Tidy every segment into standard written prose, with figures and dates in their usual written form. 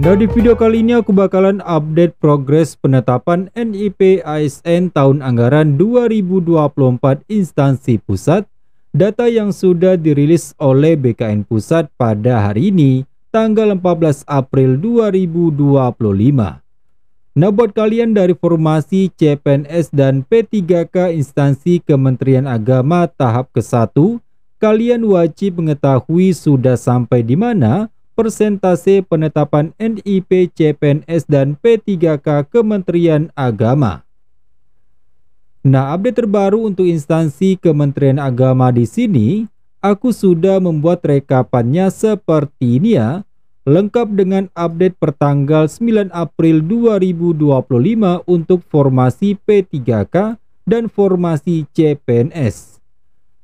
Nah, di video kali ini aku bakalan update progres penetapan NIP ASN tahun anggaran 2024 instansi pusat, data yang sudah dirilis oleh BKN Pusat pada hari ini, tanggal 14 April 2025. Nah, buat kalian dari formasi CPNS dan P3K instansi Kementerian Agama tahap ke-1, kalian wajib mengetahui sudah sampai di mana persentase penetapan NIP CPNS dan P3K Kementerian Agama. Nah, update terbaru untuk instansi Kementerian Agama di sini, aku sudah membuat rekapannya seperti ini ya, lengkap dengan update pertanggal 9 April 2025 untuk formasi P3K dan formasi CPNS.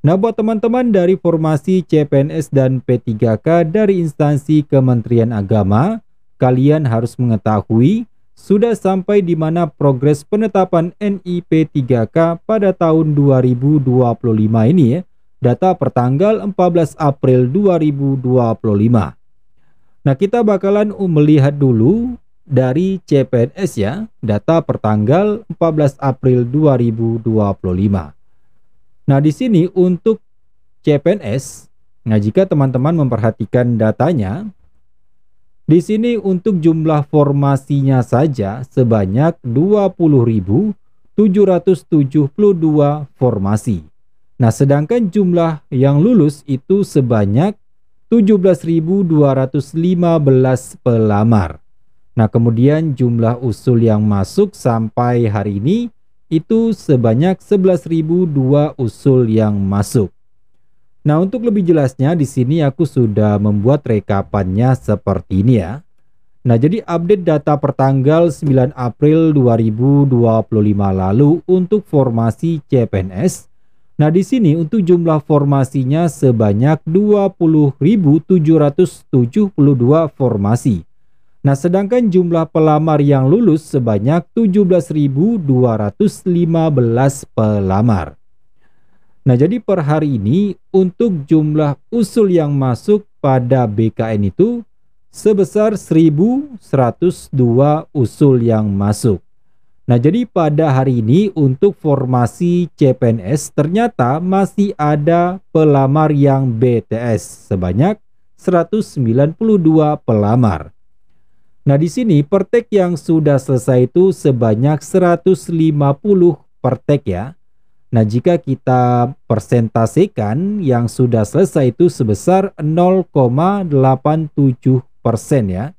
Nah, buat teman-teman dari formasi CPNS dan P3K dari instansi Kementerian Agama, kalian harus mengetahui sudah sampai di mana progres penetapan NIP 3K pada tahun 2025 ini ya, data pertanggal 14 April 2025. Nah, kita bakalan melihat dulu dari CPNS ya, data pertanggal 14 April 2025. Nah, di sini untuk CPNS, nah jika teman-teman memperhatikan datanya, di sini untuk jumlah formasinya saja sebanyak 20.772 formasi. Nah, sedangkan jumlah yang lulus itu sebanyak 17.215 pelamar. Nah, kemudian jumlah usul yang masuk sampai hari ini itu sebanyak 11.002 usul yang masuk. Nah, untuk lebih jelasnya di sini aku sudah membuat rekapannya seperti ini ya. Nah, jadi update data pertanggal 9 April 2025 lalu untuk formasi CPNS. Nah, di sini untuk jumlah formasinya sebanyak 20.772 formasi. Nah, sedangkan jumlah pelamar yang lulus sebanyak 17.215 pelamar. Nah, jadi per hari ini untuk jumlah usul yang masuk pada BKN itu sebesar 1.102 usul yang masuk. Nah, jadi pada hari ini untuk formasi CPNS ternyata masih ada pelamar yang BTS sebanyak 192 pelamar. Nah, di sini pertek yang sudah selesai itu sebanyak 150 pertek ya. Nah, jika kita persentasekan yang sudah selesai itu sebesar 0,87% ya.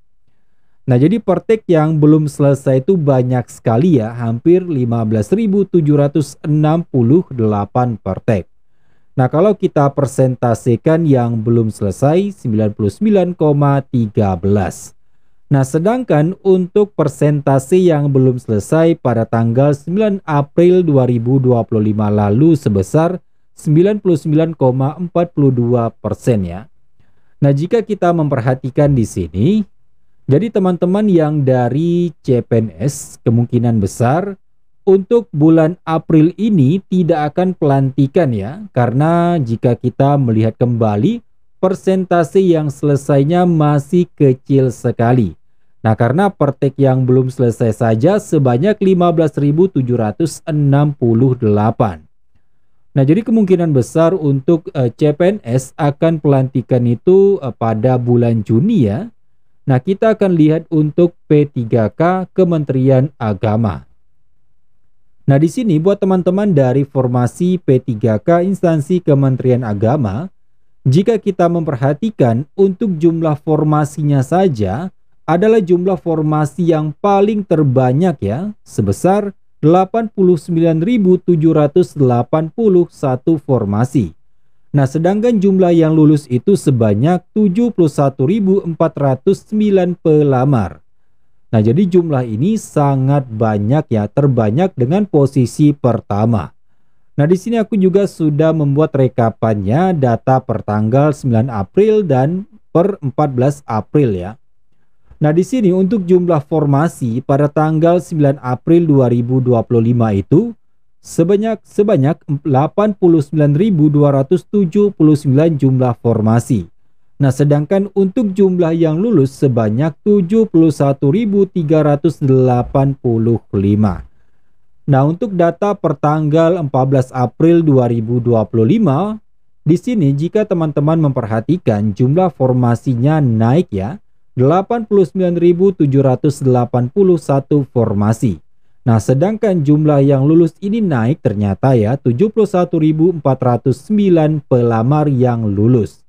Nah, jadi pertek yang belum selesai itu banyak sekali ya, hampir 15.768 pertek. Nah, kalau kita persentasekan yang belum selesai 99,13%. Nah, sedangkan untuk persentase yang belum selesai pada tanggal 9 April 2025 lalu sebesar 99,42% ya. Nah, jika kita memperhatikan di sini, jadi teman-teman yang dari CPNS kemungkinan besar untuk bulan April ini tidak akan pelantikan ya, karena jika kita melihat kembali persentase yang selesainya masih kecil sekali. Nah, karena pertek yang belum selesai saja sebanyak 15.768. Nah, jadi kemungkinan besar untuk CPNS akan pelantikan itu pada bulan Juni ya. Nah, kita akan lihat untuk P3K Kementerian Agama. Nah, di sini buat teman-teman dari formasi P3K instansi Kementerian Agama, jika kita memperhatikan untuk jumlah formasinya saja adalah jumlah formasi yang paling terbanyak ya, sebesar 89.781 formasi. Nah, sedangkan jumlah yang lulus itu sebanyak 71.409 pelamar. Nah, jadi jumlah ini sangat banyak ya, terbanyak dengan posisi pertama. Nah, di sini aku juga sudah membuat rekapannya data per tanggal 9 April dan per 14 April ya. Nah, di sini untuk jumlah formasi pada tanggal 9 April 2025 itu sebanyak 89.279 jumlah formasi. Nah, sedangkan untuk jumlah yang lulus sebanyak 71.385. Nah, untuk data pertanggal 14 April 2025, di sini jika teman-teman memperhatikan jumlah formasinya naik ya, 89.781 formasi. Nah, sedangkan jumlah yang lulus ini naik ternyata ya, 71.409 pelamar yang lulus.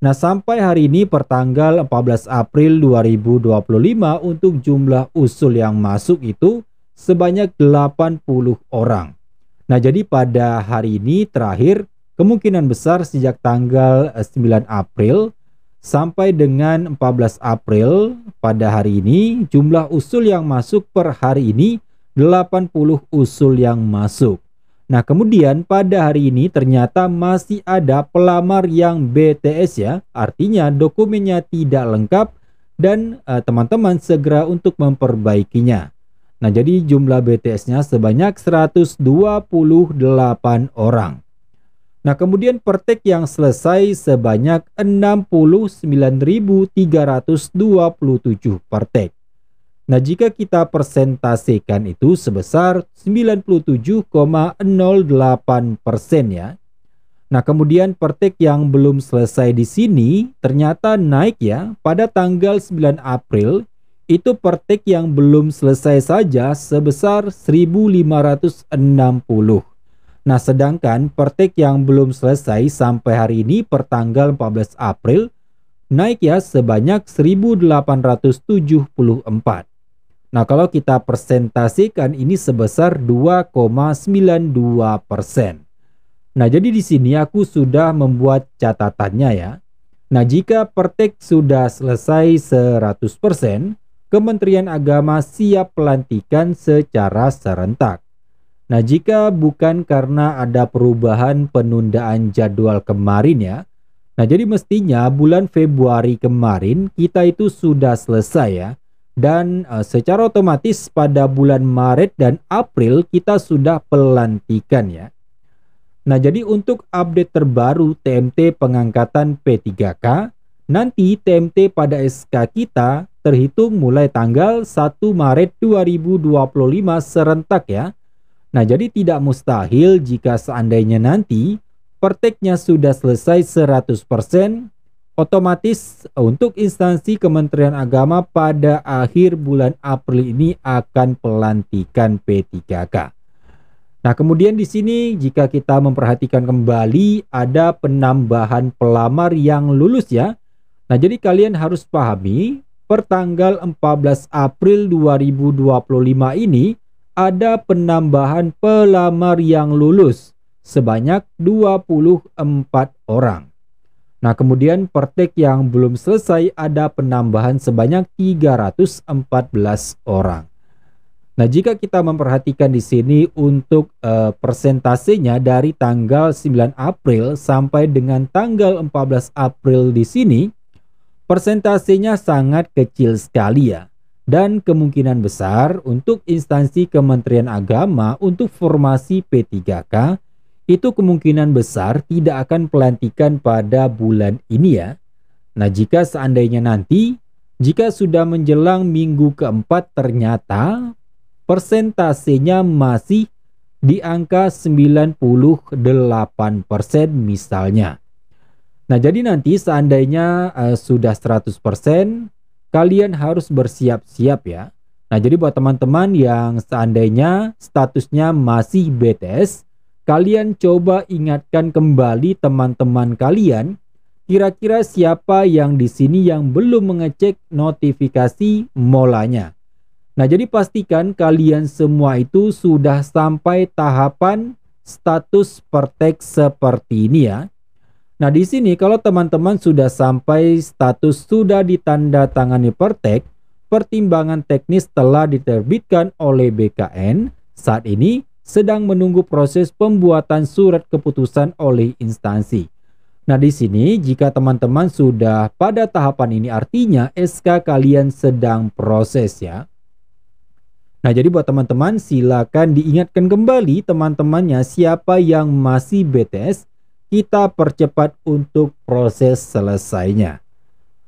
Nah, sampai hari ini pertanggal 14 April 2025 untuk jumlah usul yang masuk itu sebanyak 80 orang. Nah, jadi pada hari ini terakhir kemungkinan besar sejak tanggal 9 April sampai dengan 14 April pada hari ini jumlah usul yang masuk per hari ini 80 usul yang masuk. Nah, kemudian pada hari ini ternyata masih ada pelamar yang BTS ya, artinya dokumennya tidak lengkap dan teman-teman segera untuk memperbaikinya. Nah, jadi jumlah BTS-nya sebanyak 128 orang. Nah, kemudian pertek yang selesai sebanyak 69.327 pertek. Nah, jika kita persentasekan itu sebesar 97,08% ya. Nah, kemudian pertek yang belum selesai di sini ternyata naik ya. Pada tanggal 9 April itu pertek yang belum selesai saja sebesar 1.560. Nah, sedangkan pertek yang belum selesai sampai hari ini pertanggal 14 April naik ya sebanyak 1.874. Nah, kalau kita persentasikan ini sebesar 2,92%. Nah, jadi di sini aku sudah membuat catatannya ya. Nah, jika pertek sudah selesai 100%, Kementerian Agama siap pelantikan secara serentak. Nah, jika bukan karena ada perubahan penundaan jadwal kemarin ya. Nah, jadi mestinya bulan Februari kemarin kita itu sudah selesai ya. Dan secara otomatis pada bulan Maret dan April kita sudah pelantikan ya. Nah, jadi untuk update terbaru TMT pengangkatan P3K, nanti TMT pada SK kita terhitung mulai tanggal 1 Maret 2025 serentak ya. Nah, jadi tidak mustahil jika seandainya nanti perteknya sudah selesai 100%, otomatis untuk instansi Kementerian Agama pada akhir bulan April ini akan pelantikan P3K. Nah, kemudian di sini jika kita memperhatikan kembali ada penambahan pelamar yang lulus ya. Nah, jadi kalian harus pahami pertanggal 14 April 2025 ini ada penambahan pelamar yang lulus sebanyak 24 orang. Nah, kemudian pertek yang belum selesai ada penambahan sebanyak 314 orang. Nah, jika kita memperhatikan di sini untuk persentasenya dari tanggal 9 April sampai dengan tanggal 14 April di sini, persentasenya sangat kecil sekali ya. Dan kemungkinan besar untuk instansi Kementerian Agama untuk formasi P3K itu kemungkinan besar tidak akan pelantikan pada bulan ini ya. Nah, jika seandainya nanti, jika sudah menjelang minggu keempat ternyata persentasenya masih di angka 98% misalnya. Nah, jadi nanti seandainya sudah 100%, kalian harus bersiap-siap ya. Nah, jadi buat teman-teman yang seandainya statusnya masih BTS, kalian coba ingatkan kembali teman-teman kalian, kira-kira siapa yang di sini yang belum mengecek notifikasi molanya. Nah, jadi pastikan kalian semua itu sudah sampai tahapan status pertek seperti ini ya. Nah, di sini kalau teman-teman sudah sampai status sudah ditandatangani pertek, pertimbangan teknis telah diterbitkan oleh BKN, saat ini sedang menunggu proses pembuatan surat keputusan oleh instansi. Nah, di sini jika teman-teman sudah pada tahapan ini artinya SK kalian sedang proses ya. Nah, jadi buat teman-teman silakan diingatkan kembali teman-temannya siapa yang masih BTS, kita percepat untuk proses selesainya.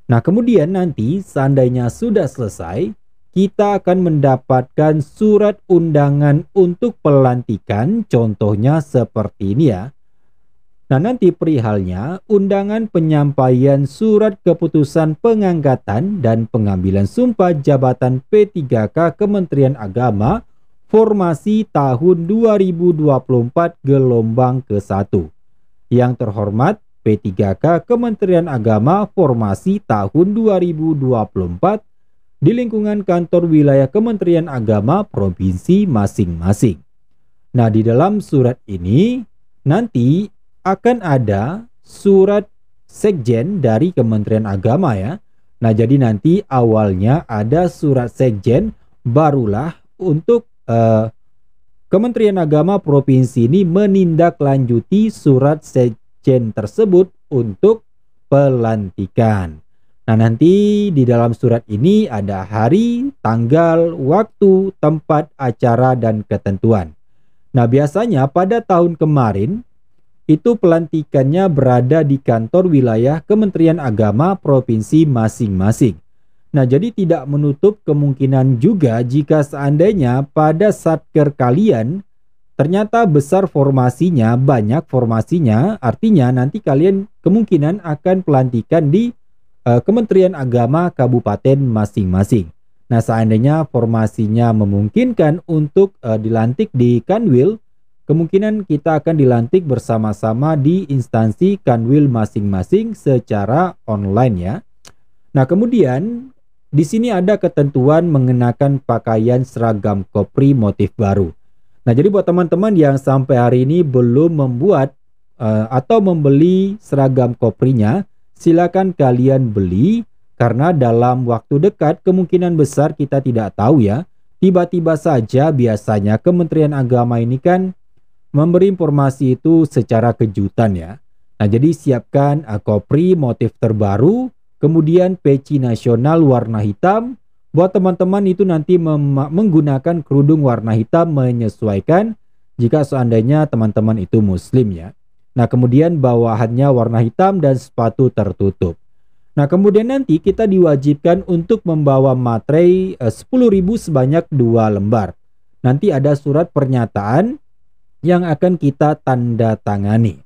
Nah, kemudian nanti seandainya sudah selesai, kita akan mendapatkan surat undangan untuk pelantikan, contohnya seperti ini ya. Nah, nanti perihalnya undangan penyampaian surat keputusan pengangkatan dan pengambilan sumpah jabatan P3K Kementerian Agama formasi tahun 2024 gelombang ke-1. Yang terhormat P3K Kementerian Agama formasi tahun 2024 di lingkungan kantor wilayah Kementerian Agama provinsi masing-masing. Nah, di dalam surat ini nanti akan ada surat sekjen dari Kementerian Agama ya. Nah, jadi nanti awalnya ada surat sekjen, barulah untuk Kementerian Agama provinsi ini menindaklanjuti surat sekjen tersebut untuk pelantikan. Nah, nanti di dalam surat ini ada hari, tanggal, waktu, tempat acara, dan ketentuan. Nah, biasanya pada tahun kemarin itu pelantikannya berada di kantor wilayah Kementerian Agama provinsi masing-masing. Nah, jadi tidak menutup kemungkinan juga jika seandainya pada satker kalian ternyata besar formasinya, banyak formasinya, artinya nanti kalian kemungkinan akan pelantikan di Kementerian Agama kabupaten masing-masing. Nah, seandainya formasinya memungkinkan untuk dilantik di Kanwil, kemungkinan kita akan dilantik bersama-sama di instansi Kanwil masing-masing secara online ya. Nah, kemudian di sini ada ketentuan mengenakan pakaian seragam Kopri motif baru. Nah, jadi buat teman-teman yang sampai hari ini belum membuat atau membeli seragam Koprinya, silakan kalian beli karena dalam waktu dekat kemungkinan besar kita tidak tahu ya. Tiba-tiba saja biasanya Kementerian Agama ini kan memberi informasi itu secara kejutan ya. Nah, jadi siapkan Kopri motif terbaru, kemudian peci nasional warna hitam. Buat teman-teman itu nanti menggunakan kerudung warna hitam menyesuaikan jika seandainya teman-teman itu muslim ya. Nah, kemudian bawahannya warna hitam dan sepatu tertutup. Nah, kemudian nanti kita diwajibkan untuk membawa materai 10.000 sebanyak 2 lembar. Nanti ada surat pernyataan yang akan kita tanda tangani.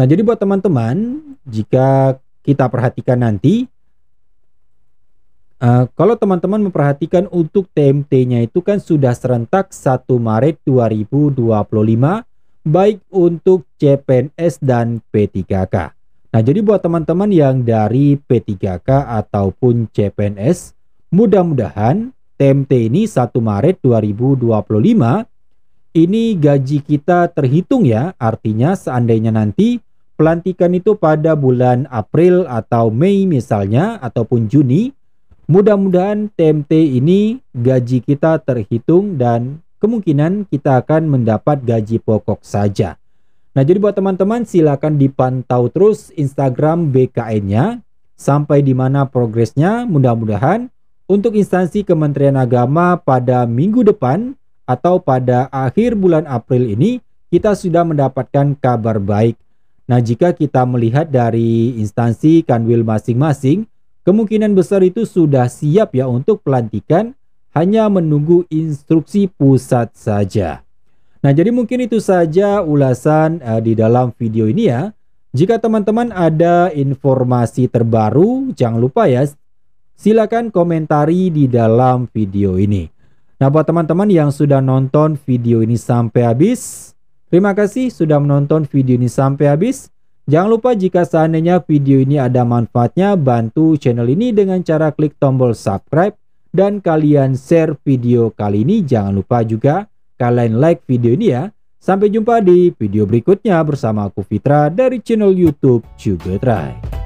Nah, jadi buat teman-teman, jika kita perhatikan nanti, kalau teman-teman memperhatikan untuk TMT-nya itu kan sudah serentak 1 Maret 2025, baik untuk CPNS dan P3K. Nah, jadi buat teman-teman yang dari P3K ataupun CPNS, mudah-mudahan TMT ini 1 Maret 2025 ini gaji kita terhitung ya, artinya seandainya nanti pelantikan itu pada bulan April atau Mei misalnya, ataupun Juni, mudah-mudahan TMT ini gaji kita terhitung dan kemungkinan kita akan mendapat gaji pokok saja. Nah, jadi buat teman-teman silakan dipantau terus Instagram BKN-nya sampai di mana progresnya. Mudah-mudahan untuk instansi Kementerian Agama pada minggu depan atau pada akhir bulan April ini kita sudah mendapatkan kabar baik. Nah, jika kita melihat dari instansi Kanwil masing-masing, kemungkinan besar itu sudah siap ya untuk pelantikan, hanya menunggu instruksi pusat saja. Nah, jadi mungkin itu saja ulasan di dalam video ini ya. Jika teman-teman ada informasi terbaru, jangan lupa ya, silakan komentari di dalam video ini. Nah, buat teman-teman yang sudah nonton video ini sampai habis, terima kasih sudah menonton video ini sampai habis. Jangan lupa jika seandainya video ini ada manfaatnya, bantu channel ini dengan cara klik tombol subscribe dan kalian share video kali ini. Jangan lupa juga kalian like video ini ya. Sampai jumpa di video berikutnya bersama aku Fitra dari channel YouTube Cugetrai.